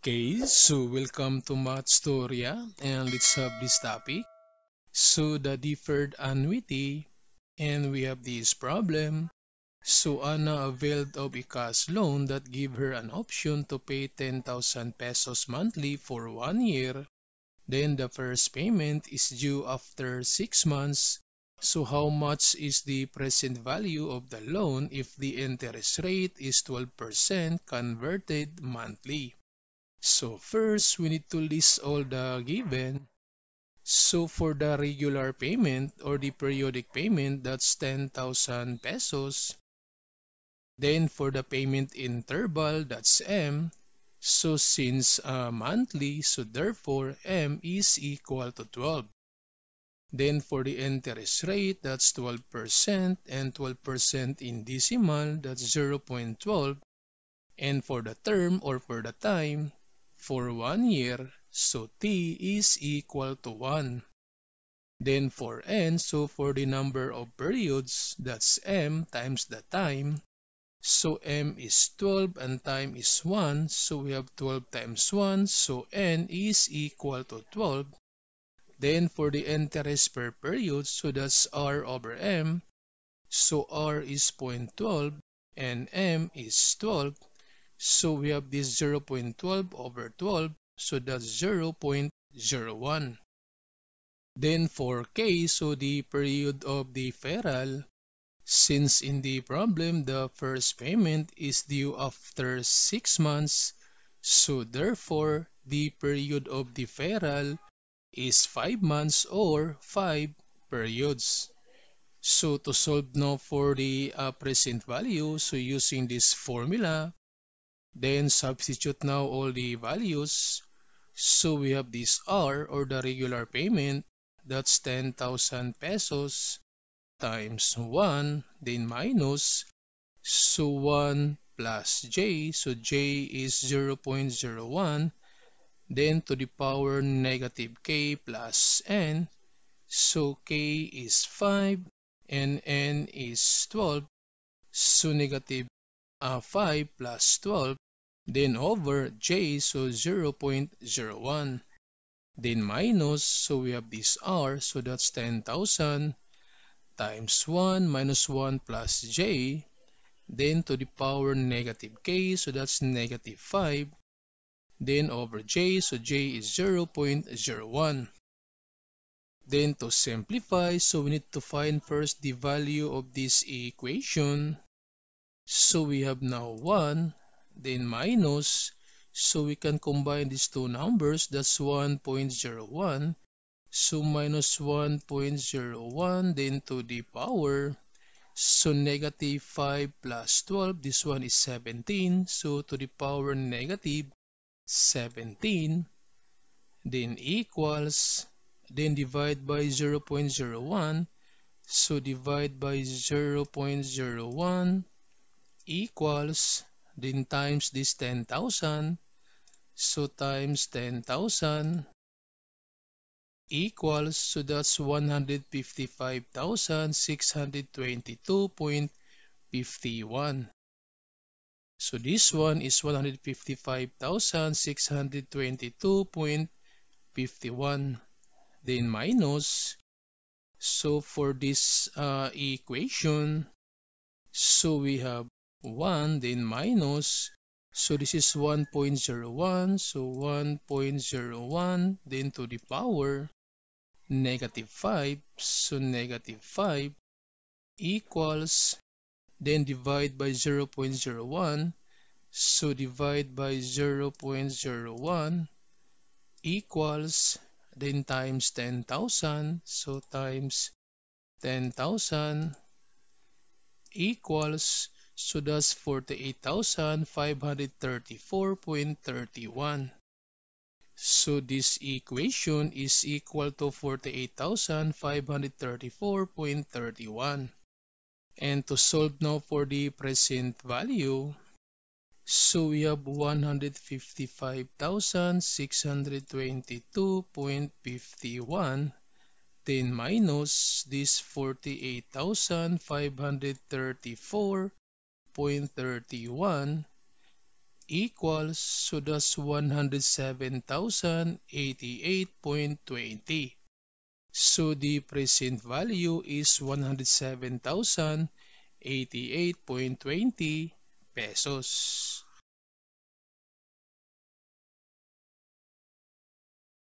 Okay, so welcome to Mathstoria and let's have this topic. So the deferred annuity and we have this problem. So Anna availed of a cash loan that gave her an option to pay 10,000 pesos monthly for 1 year. Then the first payment is due after 6 months. So how much is the present value of the loan if the interest rate is 12% converted monthly? So first, we need to list all the given. So for the regular payment or the periodic payment, that's 10,000 pesos. Then for the payment interval, that's M. So since monthly, so therefore M is equal to 12. Then for the interest rate, that's 12% and 12% in decimal, that's 0.12. And for the term or for the time, for 1 year, so t is equal to 1. Then for n, so for the number of periods, that's m times the time. So m is 12 and time is 1, so we have 12 times 1, so n is equal to 12. Then for the interest per period, so that's r over m. So r is 0.12 and m is 12. So we have this 0.12 over 12, so that's 0.01. Then for k, so the period of the deferral, since in the problem the first payment is due after 6 months, so therefore the period of the deferral is 5 months or 5 periods. So to solve now for the present value, so using this formula, then substitute now all the values. So we have this R or the regular payment, that's 10,000 pesos times 1, then minus, so 1 plus J, so J is 0.01, then to the power negative K plus N, so K is 5 and N is 12, so negative 5 plus 12, then over J, so 0.01. Then minus, so we have this R, so that's 10,000 times 1 minus 1 plus J, then to the power negative K, so that's negative 5, then over J, so J is 0.01. Then to simplify, so we need to find first the value of this equation. So we have now 1, then minus, so we can combine these two numbers, that's 1.01, so minus 1.01, then to the power, so negative 5 plus 12, this one is 17, so to the power negative 17, then equals, then divide by 0.01, so divide by 0.01 equals, then times this 10,000, so times 10,000 equals, so that's 155,622.51. So this one is 155,622.51. Then minus, so for this equation, so we have 1, then minus, so this is 1.01, so 1.01, then to the power negative 5, so negative 5 equals, then divide by 0.01, so divide by 0.01 equals, then times 10,000, so times 10,000 equals, so that's 48,534.31. So this equation is equal to 48,534.31. And to solve now for the present value, so we have 155,622.51, then minus this 48,534.31, equals, so that's 107,088.20. So the present value is 107,088.20 pesos.